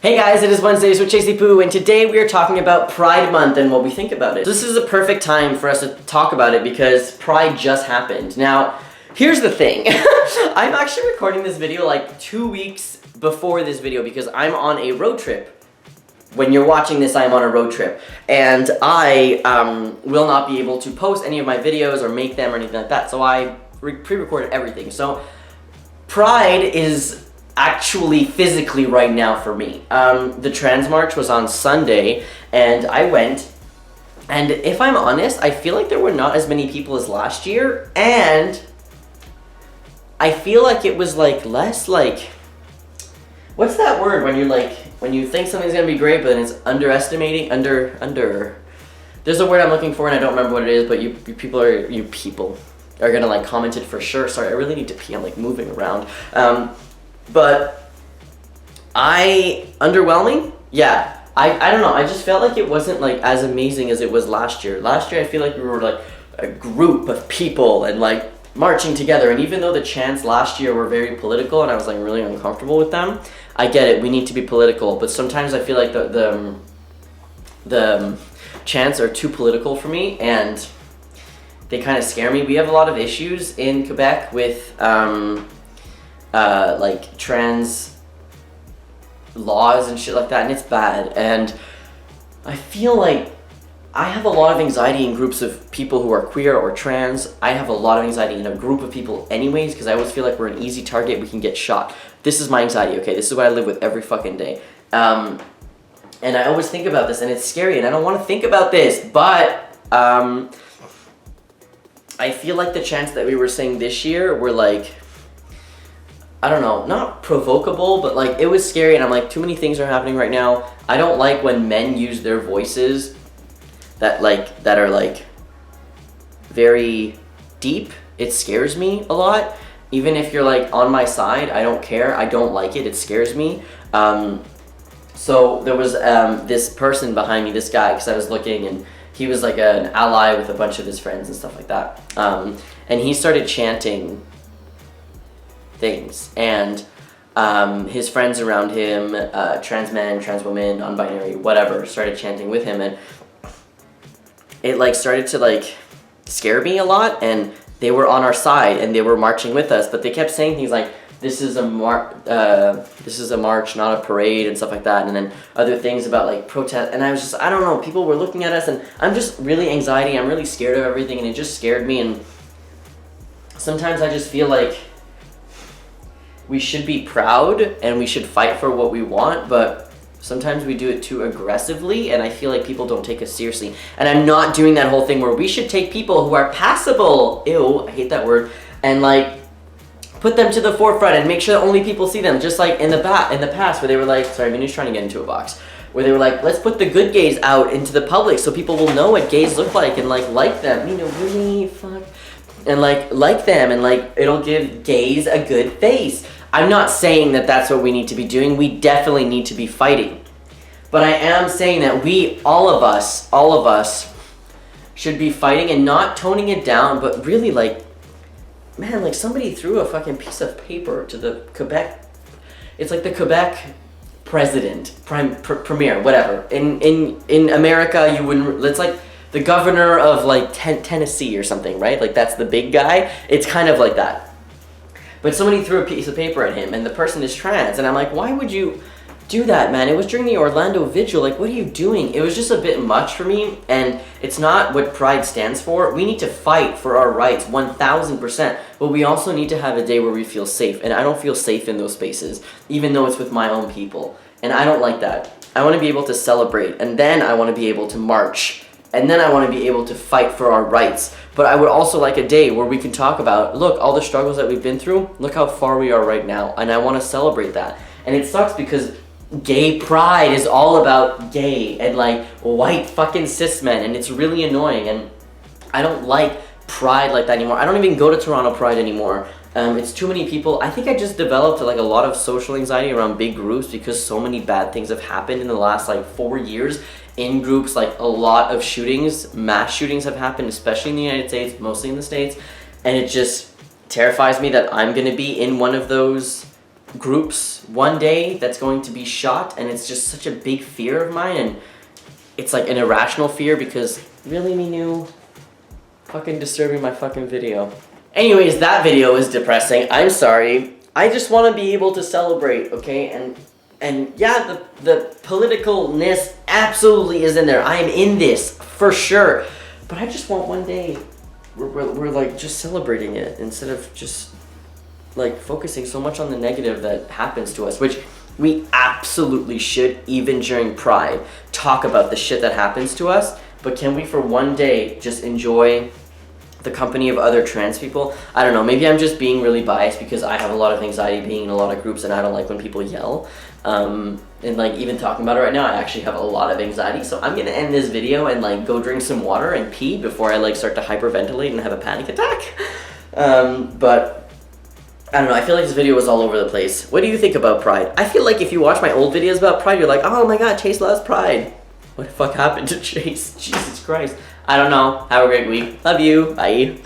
Hey guys, it is Wednesdays with Chasey Poo, and today we are talking about Pride Month and what we think about it. This is a perfect time for us to talk about it because Pride just happened. Now, here's the thing. I'm actually recording this video like 2 weeks before this video because I'm on a road trip. When you're watching this, I'm on a road trip, and I will not be able to post any of my videos or make them or anything like that, so I pre-recorded everything. So, Pride is actually physically right now for me. The Trans March was on Sunday, and I went, and if I'm honest, I feel like there were not as many people as last year, and I feel like it was like less like, what's that word when you're like, when you think something's gonna be great but then it's underestimating, there's a word I'm looking for and I don't remember what it is, but you people are gonna like comment it for sure. Sorry, I really need to pee, I'm like moving around. But underwhelming? Yeah. I don't know, I just felt like it wasn't like as amazing as it was last year. Last year I feel like we were like a group of people and like marching together, and even though the chants last year were very political and I was like really uncomfortable with them, I get it, we need to be political, but sometimes I feel like the chants are too political for me and they kind of scare me. We have a lot of issues in Quebec with like trans laws and shit like that, and it's bad, and I feel like I have a lot of anxiety in groups of people who are queer or trans. I have a lot of anxiety in a group of people anyways, because I always feel like we're an easy target, we can get shot. This is my anxiety, okay? This is what I live with every fucking day. And I always think about this, and it's scary, and I don't want to think about this, but I feel like the chants that we were saying this year were like, I don't know, not provocable, but like it was scary, and I'm like, too many things are happening right now. I don't like when men use their voices that are like very deep. It scares me a lot. Even if you're like on my side, I don't care. I don't like it. It scares me. So there was this person behind me, this guy, because I was looking, and he was like an ally with a bunch of his friends and stuff like that. And he started chanting things, and his friends around him, trans men, trans women, non-binary, whatever, started chanting with him, and it like started to like scare me a lot, and they were on our side and they were marching with us, but they kept saying things like, this is a march, not a parade, and stuff like that, and then other things about like protest, and I was just, I don't know, people were looking at us, and I'm just really anxiety, I'm really scared of everything, and it just scared me, and sometimes I just feel like we should be proud and we should fight for what we want, but sometimes we do it too aggressively, and I feel like people don't take us seriously. And I'm not doing that whole thing where we should take people who are passable, ew, I hate that word, and like put them to the forefront and make sure that only people see them, just like in the past where they were like, sorry, Minu's trying to get into a box, where they were like, let's put the good gays out into the public so people will know what gays look like and like them, you know, really, fuck, and like them, and like it'll give gays a good face. I'm not saying that that's what we need to be doing. We definitely need to be fighting. But I am saying that all of us should be fighting and not toning it down, but really like, man, like somebody threw a fucking piece of paper to the Quebec, it's like the Quebec president, premier, whatever. In America, you wouldn't, it's like the governor of like Tennessee or something, right? Like that's the big guy. It's kind of like that. But somebody threw a piece of paper at him, and the person is trans, and I'm like, why would you do that, man? It was during the Orlando Vigil, like, what are you doing? It was just a bit much for me, and it's not what Pride stands for. We need to fight for our rights, 1000%, but we also need to have a day where we feel safe, and I don't feel safe in those spaces, even though it's with my own people, and I don't like that. I want to be able to celebrate, and then I want to be able to march, and then I want to be able to fight for our rights. But I would also like a day where we can talk about, look, all the struggles that we've been through, look how far we are right now, and I want to celebrate that. And it sucks because gay pride is all about gay and like white fucking cis men, and it's really annoying, and I don't like pride like that anymore. I don't even go to Toronto Pride anymore. It's too many people. I think I just developed like a lot of social anxiety around big groups because so many bad things have happened in the last like 4 years in groups. Like a lot of shootings, mass shootings have happened, especially in the United States, mostly in the States, and it just terrifies me that I'm gonna be in one of those groups one day that's going to be shot, and it's just such a big fear of mine, and it's like an irrational fear because really, Minu, fucking disturbing my fucking video. Anyways, that video is depressing. I'm sorry. I just want to be able to celebrate, okay? And yeah, the politicalness absolutely is in there. I am in this for sure. But I just want one day we're like just celebrating it instead of just like focusing so much on the negative that happens to us, which we absolutely should, even during Pride, talk about the shit that happens to us. But can we for one day just enjoy the company of other trans people? I don't know, maybe I'm just being really biased because I have a lot of anxiety being in a lot of groups and I don't like when people yell. And like even talking about it right now, I actually have a lot of anxiety. So I'm gonna end this video and like go drink some water and pee before I like start to hyperventilate and have a panic attack. But I don't know, I feel like this video was all over the place. What do you think about Pride? I feel like if you watch my old videos about Pride, you're like, oh my god, Chase loves Pride. What the fuck happened to Chase? Jesus Christ. I don't know. Have a great week. Love you. Bye.